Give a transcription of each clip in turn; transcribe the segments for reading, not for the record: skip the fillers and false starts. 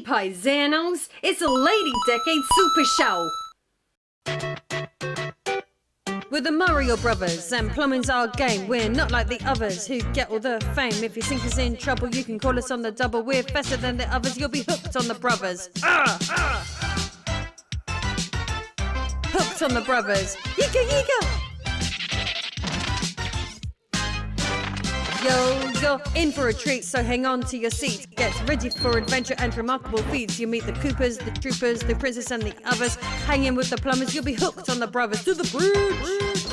paisanos, it's a Lady Decade Super Show! With the Mario Brothers and plumbing's our game, we're not like the others who get all the fame. If you think us in trouble, you can call us on the double. We're faster than the others, you'll be hooked on the brothers. Hooked on the brothers. Yiga yiga! Yo, you're in for a treat, so hang on to your seat. Get ready for adventure and remarkable feats. You meet the Coopers, the Troopers, the Princess and the others. Hang in with the plumbers, you'll be hooked on the brothers. To the bridge!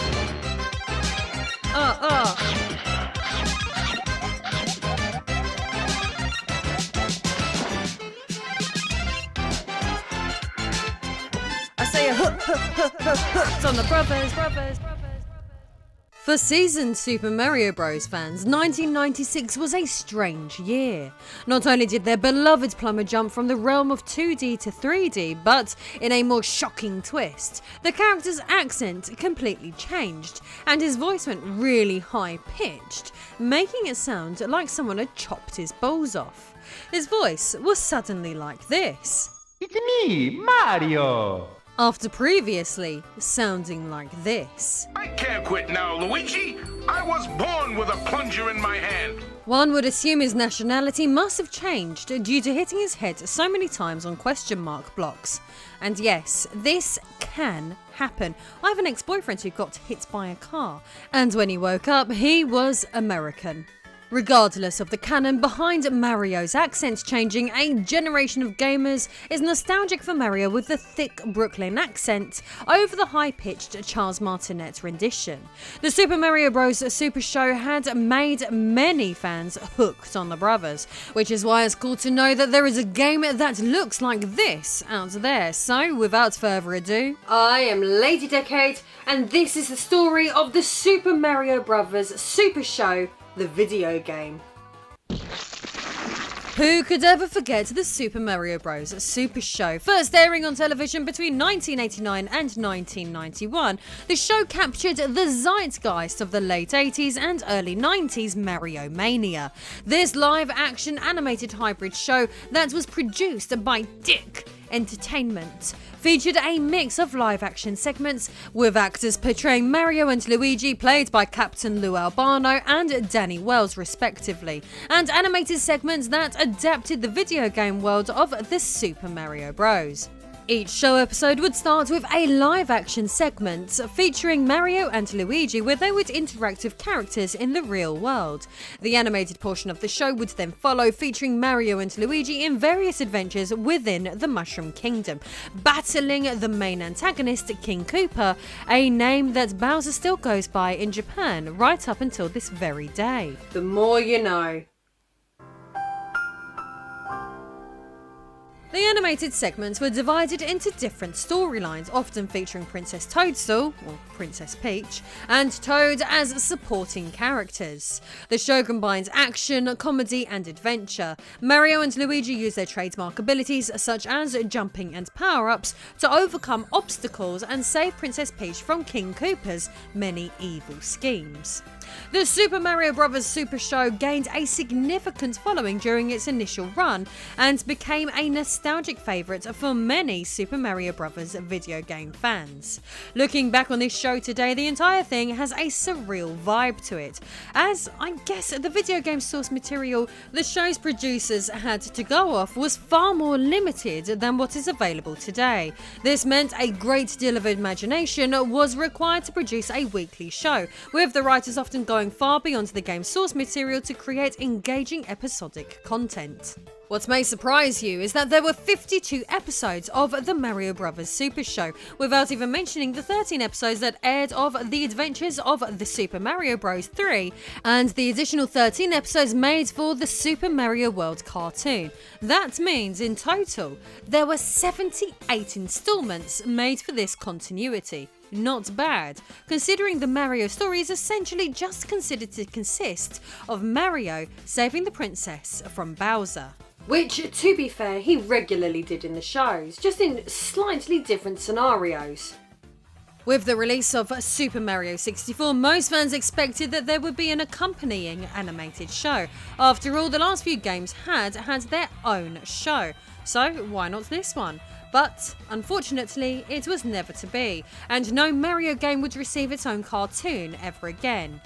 I say a hooked on the brothers. For seasoned Super Mario Bros. Fans, 1996 was a strange year. Not only did their beloved plumber jump from the realm of 2D to 3D, but in a more shocking twist, the character's accent completely changed, and his voice went really high-pitched, making it sound like someone had chopped his balls off. His voice was suddenly like this. It's me, Mario! After previously sounding like this. I can't quit now, Luigi. I was born with a plunger in my hand. One would assume his nationality must have changed due to hitting his head so many times on question mark blocks. And yes, this can happen. I have an ex-boyfriend who got hit by a car, and when he woke up, he was American. Regardless of the canon behind Mario's accent changing, a generation of gamers is nostalgic for Mario with the thick Brooklyn accent over the high-pitched Charles Martinet rendition. The Super Mario Bros. Super Show had made many fans hooked on the brothers, which is why it's cool to know that there is a game that looks like this out there. So, without further ado, I am Lady Decade, and this is the story of the Super Mario Bros. Super Show, the video game. Who could ever forget the Super Mario Bros. Super Show? First airing on television between 1989 and 1991, the show captured the zeitgeist of the late 80s and early 90s Mario Mania. This live-action animated hybrid show that was produced by Dick Entertainment featured a mix of live-action segments with actors portraying Mario and Luigi played by Captain Lou Albano and Danny Wells respectively, and animated segments that adapted the video game world of the Super Mario Bros. Each show episode would start with a live-action segment featuring Mario and Luigi where they would interact with characters in the real world. The animated portion of the show would then follow, featuring Mario and Luigi in various adventures within the Mushroom Kingdom, battling the main antagonist, King Koopa, a name that Bowser still goes by in Japan right up until this very day. The more you know. The animated segments were divided into different storylines, often featuring Princess Toadstool, or Princess Peach, and Toad as supporting characters. The show combines action, comedy, and adventure. Mario and Luigi use their trademark abilities, such as jumping and power-ups, to overcome obstacles and save Princess Peach from King Koopa's many evil schemes. The Super Mario Bros. Super Show gained a significant following during its initial run and became a nostalgic favourite for many Super Mario Bros. Video game fans. Looking back on this show today, the entire thing has a surreal vibe to it, as I guess the video game source material the show's producers had to go off was far more limited than what is available today. This meant a great deal of imagination was required to produce a weekly show, with the writers often going far beyond the game's source material to create engaging episodic content. What may surprise you is that there were 52 episodes of the Mario Bros. Super Show, without even mentioning the 13 episodes that aired of The Adventures of the Super Mario Bros. 3 and the additional 13 episodes made for the Super Mario World cartoon. That means in total there were 78 installments made for this continuity. Not bad, considering the Mario story is essentially just considered to consist of Mario saving the princess from Bowser. Which, to be fair, he regularly did in the shows, just in slightly different scenarios. With the release of Super Mario 64, most fans expected that there would be an accompanying animated show. After all, the last few games had their own show, so why not this one? But unfortunately, it was never to be, and no Mario game would receive its own cartoon ever again.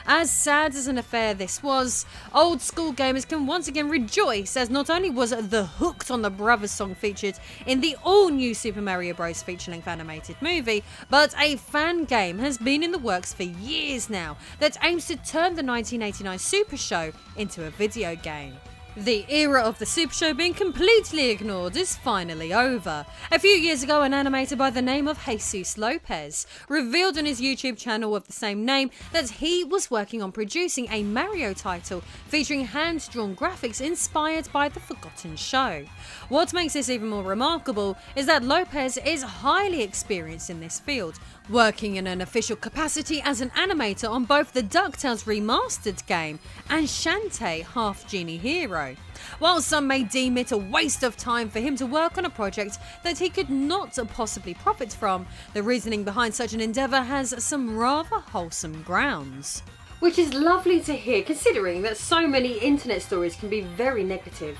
As sad as an affair this was, old school gamers can once again rejoice, as not only was the Hooked on the Brothers song featured in the all-new Super Mario Bros. Feature-length animated movie, but a fan game has been in the works for years now that aims to turn the 1989 Super Show into a video game. The era of the Super Show being completely ignored is finally over. A few years ago, an animator by the name of Jesus Lopez revealed on his YouTube channel of the same name that he was working on producing a Mario title featuring hand-drawn graphics inspired by the forgotten show. What makes this even more remarkable is that Lopez is highly experienced in this field, working in an official capacity as an animator on both the DuckTales remastered game and Shantae Half Genie Hero. While some may deem it a waste of time for him to work on a project that he could not possibly profit from, the reasoning behind such an endeavour has some rather wholesome grounds. Which is lovely to hear, considering that so many internet stories can be very negative.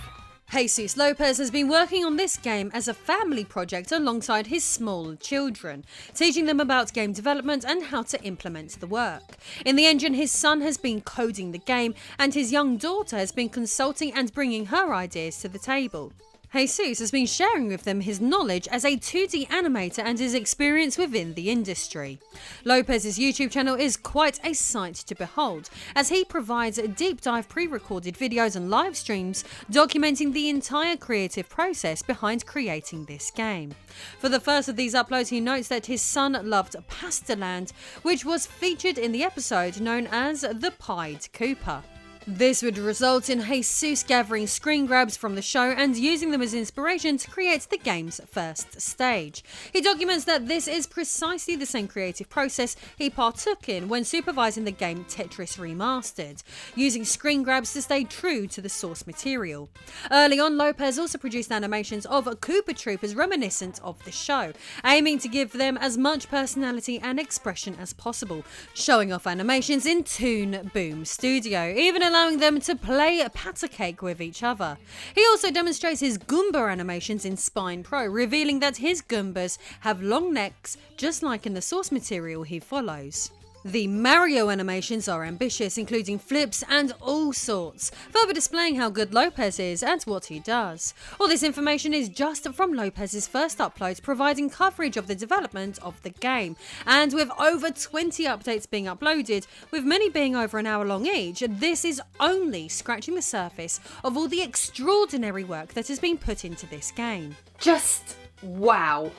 Jesus Lopez has been working on this game as a family project alongside his small children, teaching them about game development and how to implement the work. In the engine, his son has been coding the game, and his young daughter has been consulting and bringing her ideas to the table. Jesus has been sharing with them his knowledge as a 2D animator and his experience within the industry. Lopez's YouTube channel is quite a sight to behold, as he provides deep dive pre-recorded videos and live streams documenting the entire creative process behind creating this game. For the first of these uploads, he notes that his son loved Pastaland, which was featured in the episode known as the Pied Cooper. This would result in Jesus gathering screen grabs from the show and using them as inspiration to create the game's first stage. He documents that this is precisely the same creative process he partook in when supervising the game Tetris Remastered, using screen grabs to stay true to the source material. Early on, Lopez also produced animations of Koopa Troopers reminiscent of the show, aiming to give them as much personality and expression as possible, showing off animations in Toon Boom Studio, even allowing them to play patter cake with each other. He also demonstrates his Goomba animations in Spine Pro, revealing that his Goombas have long necks, just like in the source material he follows. The Mario animations are ambitious, including flips and all sorts, further displaying how good Lopez is at what he does. All this information is just from Lopez's first upload, providing coverage of the development of the game, and with over 20 updates being uploaded, with many being over an hour long each, this is only scratching the surface of all the extraordinary work that has been put into this game. Just wow.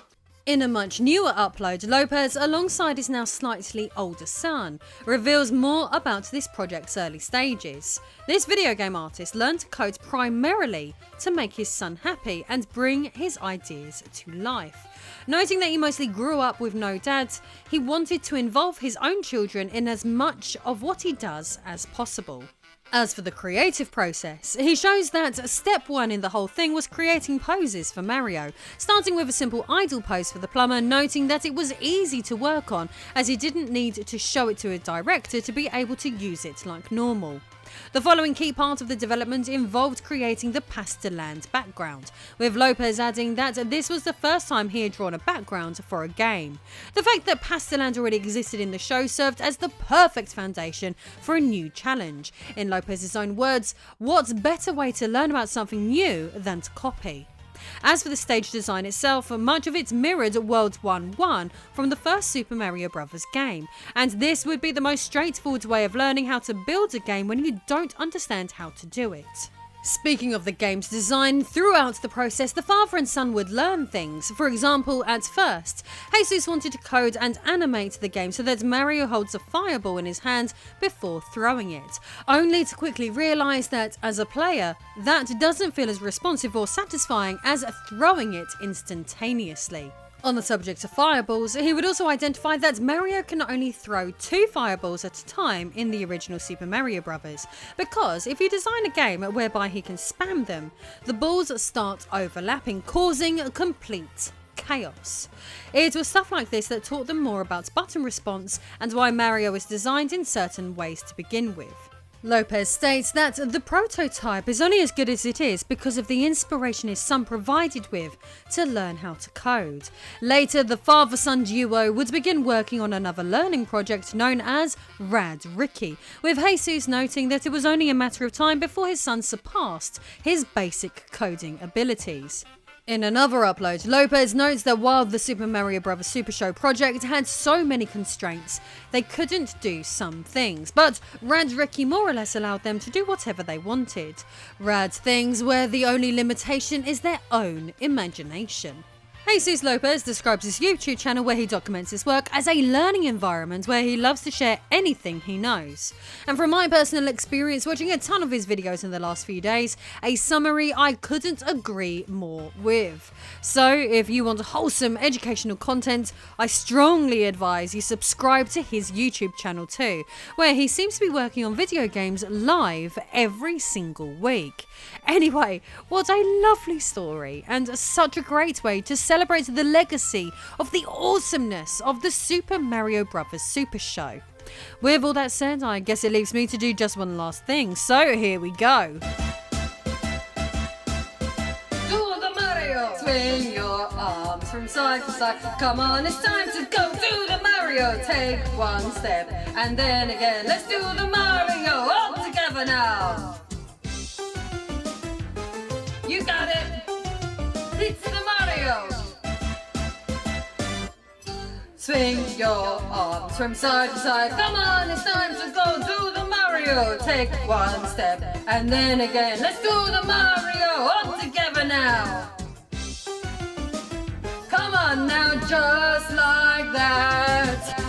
In a much newer upload, Lopez, alongside his now slightly older son, reveals more about this project's early stages. This video game artist learned to code primarily to make his son happy and bring his ideas to life. Noting that he mostly grew up with no dad, he wanted to involve his own children in as much of what he does as possible. As for the creative process, he shows that step one in the whole thing was creating poses for Mario, starting with a simple idle pose for the plumber, noting that it was easy to work on as he didn't need to show it to a director to be able to use it like normal. The following key part of the development involved creating the Pastaland background, with Lopez adding that this was the first time he had drawn a background for a game. The fact that Pastaland already existed in the show served as the perfect foundation for a new challenge. In Lopez's own words, what's better way to learn about something new than to copy? As for the stage design itself, much of it mirrored World 1-1 from the first Super Mario Bros. Game, and this would be the most straightforward way of learning how to build a game when you don't understand how to do it. Speaking of the game's design, throughout the process the father and son would learn things. For example, at first, Jesus wanted to code and animate the game so that Mario holds a fireball in his hand before throwing it, only to quickly realise that, as a player, that doesn't feel as responsive or satisfying as throwing it instantaneously. On the subject of fireballs, he would also identify that Mario can only throw 2 fireballs at a time in the original Super Mario Bros. Because if you design a game whereby he can spam them, the balls start overlapping, causing complete chaos. It was stuff like this that taught them more about button response and why Mario is designed in certain ways to begin with. Lopez states that the prototype is only as good as it is because of the inspiration his son provided with to learn how to code. Later, the father-son duo would begin working on another learning project known as Rad Ricky, with Jesus noting that it was only a matter of time before his son surpassed his basic coding abilities. In another upload, Lopez notes that while the Super Mario Bros. Super Show project had so many constraints, they couldn't do some things, but Rad Ricky more or less allowed them to do whatever they wanted. Rad things where the only limitation is their own imagination. Jesus Lopez describes his YouTube channel where he documents his work as a learning environment where he loves to share anything he knows. And from my personal experience watching a ton of his videos in the last few days, a summary I couldn't agree more with. So if you want wholesome educational content, I strongly advise you subscribe to his YouTube channel too, where he seems to be working on video games live every single week. Anyway, what a lovely story and such a great way to celebrate the legacy of the awesomeness of the Super Mario Bros. Super Show. With all that said, I guess it leaves me to do just one last thing, so here we go. Do the Mario! Swing your arms from side to side. Come on, it's time to go do the Mario. Take one step and then again. Let's do the Mario all together now. You got it! It's the Mario! Swing your arms from side to side. Come on, it's time to go do the Mario. Take one step and then again. Let's do the Mario all together now. Come on now, just like that.